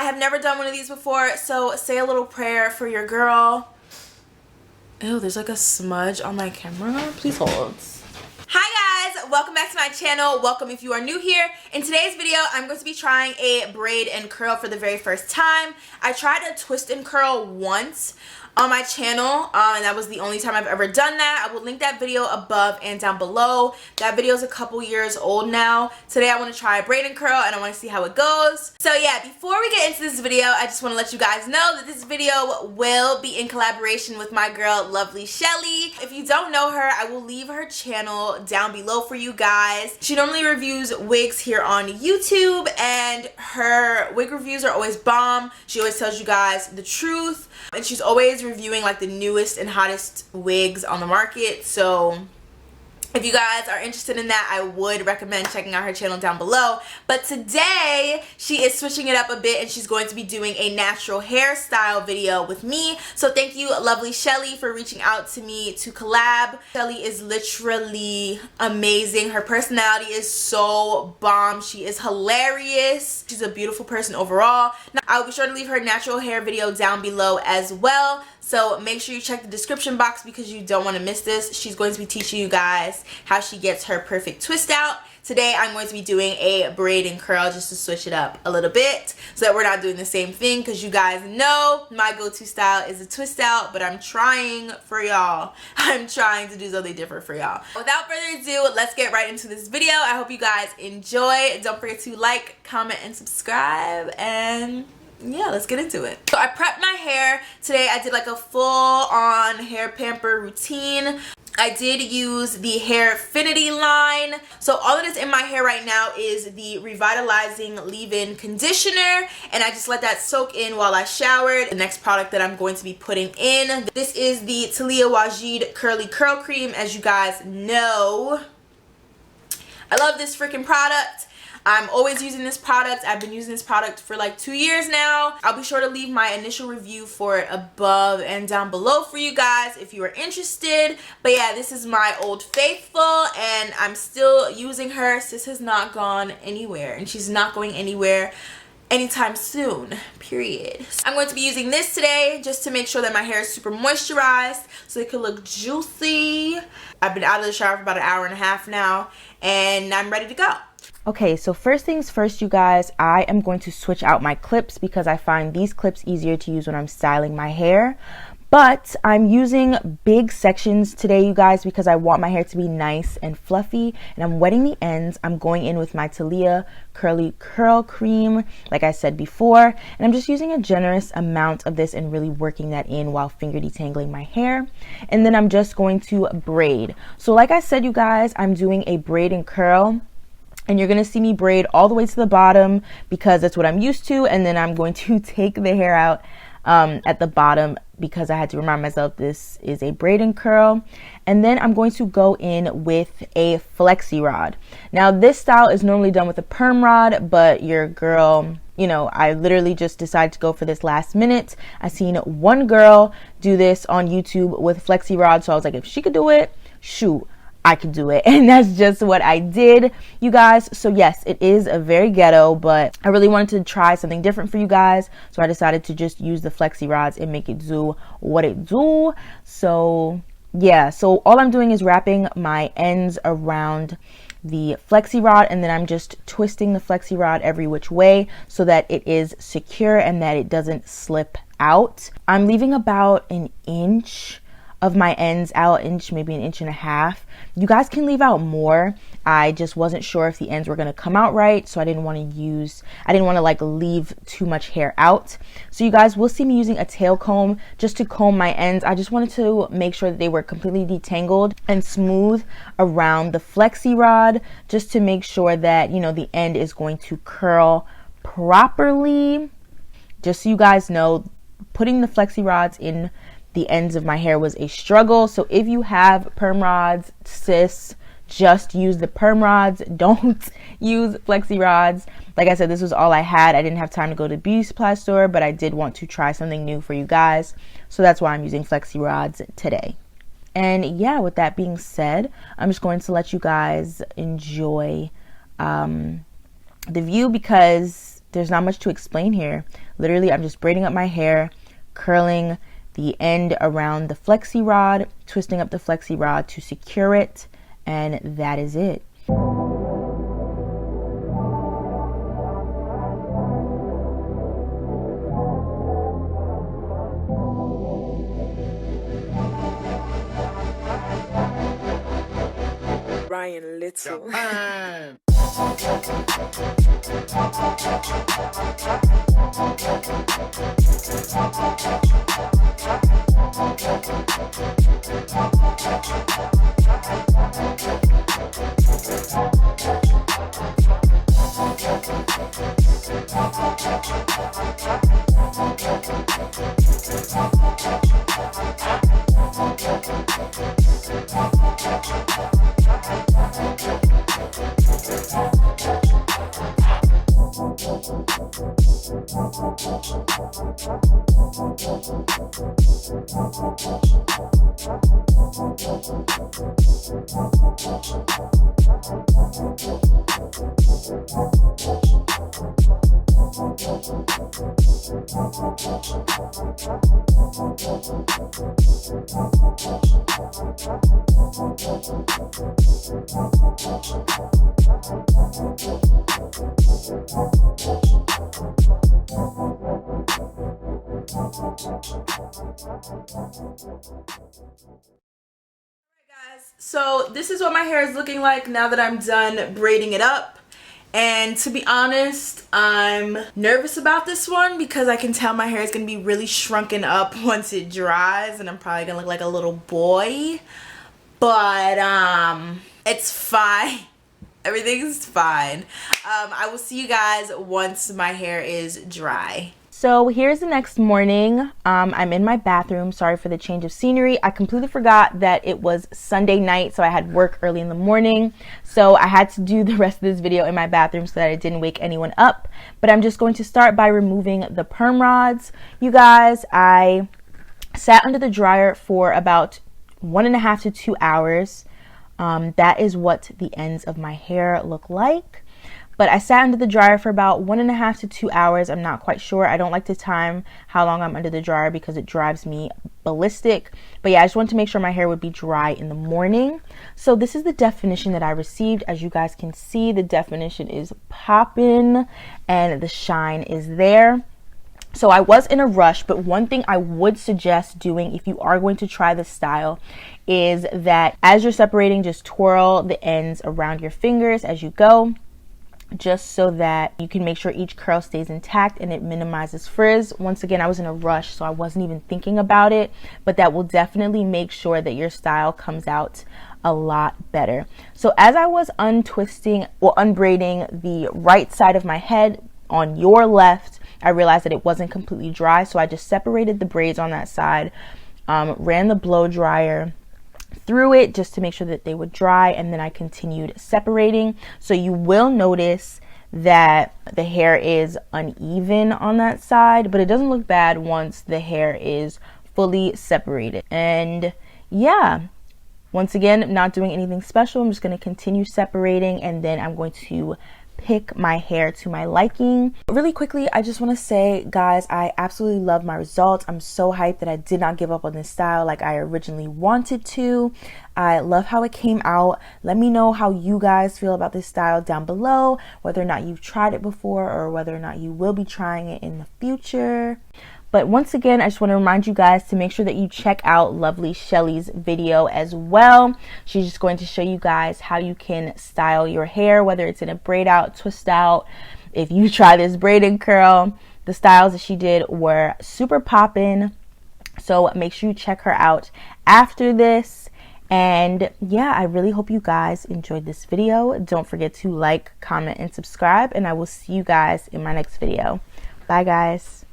I have never done one of these before, so say a little prayer for your girl. Ew, there's like a smudge on my camera. Please hold. Hi guys, welcome back to my channel. Welcome if you are new here. In today's video, I'm going to be trying a braid and curl for the very first time. I tried a twist and curl once on my channel, and that was the only time I've ever done that. I will link that video above and down below. That video is a couple years old now. Today I want to try a braid and curl, and I want to see how it goes. So yeah, before we get into this video, I just want to let you guys know that this video will be in collaboration with my girl LovelyChellee. If you don't know her, I will leave her channel down below for you guys. She normally reviews wigs here on YouTube, and her wig reviews are always bomb. She always tells you guys the truth, and she's always reviewing like the newest and hottest wigs on the market. So if you guys are interested in that, I would recommend checking out her channel down below. But today, she is switching it up a bit, and she's going to be doing a natural hairstyle video with me. So thank you, LovelyChellee, for reaching out to me to collab. Shelly is literally amazing. Her personality is so bomb. She is hilarious. She's a beautiful person overall. Now, I'll be sure to leave her natural hair video down below as well. So make sure you check the description box because you don't want to miss this. She's going to be teaching you guys how she gets her perfect twist out. Today I'm going to be doing a braid and curl just to switch it up a little bit so that we're not doing the same thing, because you guys know my go-to style is a twist out, but I'm trying for y'all. I'm trying to do something different for y'all. Without further ado, let's get right into this video. I hope you guys enjoy. Don't forget to like, comment, and subscribe, and yeah, let's get into it. So I prepped my hair today. I did like a full-on hair pamper routine. I did use the Hairfinity line. So all that is in my hair right now is the revitalizing leave-in conditioner, and I just let that soak in while I showered. The next product that I'm going to be putting in, this is the Taliah Waajid curly curl cream. As you guys know, I love this freaking product. I'm always using this product. I've been using this product for like 2 years now. I'll be sure to leave my initial review for it above and down below for you guys if you are interested. But yeah, this is my Old Faithful, and I'm still using her. Sis has not gone anywhere, and she's not going anywhere anytime soon, period. I'm going to be using this today just to make sure that my hair is super moisturized so it can look juicy. I've been out of the shower for about an hour and a half now, and I'm ready to go. Okay, so first things first, you guys, I am going to switch out my clips because I find these clips easier to use when I'm styling my hair. But I'm using big sections today, you guys, because I want my hair to be nice and fluffy, and I'm wetting the ends. I'm going in with my Taliah curly curl cream, like I said before, and I'm just using a generous amount of this and really working that in while finger detangling my hair. And then I'm just going to braid. So like I said, you guys, I'm doing a braid and curl. And you're going to see me braid all the way to the bottom because that's what I'm used to. And then I'm going to take the hair out at the bottom because I had to remind myself this is a braid and curl. And then I'm going to go in with a flexi rod. Now this style is normally done with a perm rod, but your girl, you know, I literally just decided to go for this last minute. I seen one girl do this on YouTube with flexi rod. So I was like, if she could do it, shoot, I could do it. And that's just what I did, you guys. So yes, it is a very ghetto, but I really wanted to try something different for you guys. So I decided to just use the flexi rods and make it do what it do. So yeah, so all I'm doing is wrapping my ends around the flexi rod, and then I'm just twisting the flexi rod every which way so that it is secure and that it doesn't slip out. I'm leaving about an inch of my ends out, maybe an inch and a half. You guys can leave out more. I just wasn't sure if the ends were gonna come out right, so I didn't want to like leave too much hair out. So you guys will see me using a tail comb just to comb my ends. I just wanted to make sure that they were completely detangled and smooth around the flexi rod, just to make sure that, you know, the end is going to curl properly. Just so you guys know, putting the flexi rods in the ends of my hair was a struggle. So if you have perm rods, sis, just use the perm rods. Don't use flexi rods. Like I said, this was all I had. I didn't have time to go to the beauty supply store, but I did want to try something new for you guys. So that's why I'm using flexi rods today. And yeah, with that being said, I'm just going to let you guys enjoy the view, because there's not much to explain here. Literally, I'm just braiding up my hair, curling the end around the flexi rod, twisting up the flexi rod to secure it, and that is it. Ryan Little. So this is what my hair is looking like now that I'm done braiding it up. And to be honest, I'm nervous about this one because I can tell my hair is going to be really shrunken up once it dries, and I'm probably going to look like a little boy. But it's fine. Everything's fine. I will see you guys once my hair is dry. So here's the next morning. I'm in my bathroom. Sorry for the change of scenery. I completely forgot that it was Sunday night, so I had work early in the morning. So I had to do the rest of this video in my bathroom so that I didn't wake anyone up. But I'm just going to start by removing the perm rods. You guys, I sat under the dryer for about 1.5 to 2 hours. That is what the ends of my hair look like. But I sat under the dryer for about 1.5 to 2 hours. I'm not quite sure. I don't like to time how long I'm under the dryer because it drives me ballistic. But yeah, I just wanted to make sure my hair would be dry in the morning. So this is the definition that I received. As you guys can see, the definition is popping and the shine is there. So I was in a rush, but one thing I would suggest doing if you are going to try this style is that as you're separating, just twirl the ends around your fingers as you go, just so that you can make sure each curl stays intact and it minimizes frizz. Once again, I was in a rush, so I wasn't even thinking about it, but that will definitely make sure that your style comes out a lot better. So as I was unbraiding the right side of my head on your left, I realized that it wasn't completely dry, so I just separated the braids on that side, ran the blow dryer through it just to make sure that they would dry, and then I continued separating. So you will notice that the hair is uneven on that side, but it doesn't look bad once the hair is fully separated. And yeah, once again, not doing anything special. I'm just going to continue separating, and then I'm going to pick my hair to my liking. Really quickly, I just want to say, guys, I absolutely love my results. I'm so hyped that I did not give up on this style like I originally wanted to. I love how it came out. Let me know how you guys feel about this style down below, whether or not you've tried it before or whether or not you will be trying it in the future. But once again, I just want to remind you guys to make sure that you check out LovelyChellee's video as well. She's just going to show you guys how you can style your hair, whether it's in a braid out, twist out. If you try this braid and curl, the styles that she did were super poppin'. So make sure you check her out after this. And yeah, I really hope you guys enjoyed this video. Don't forget to like, comment, and subscribe. And I will see you guys in my next video. Bye, guys.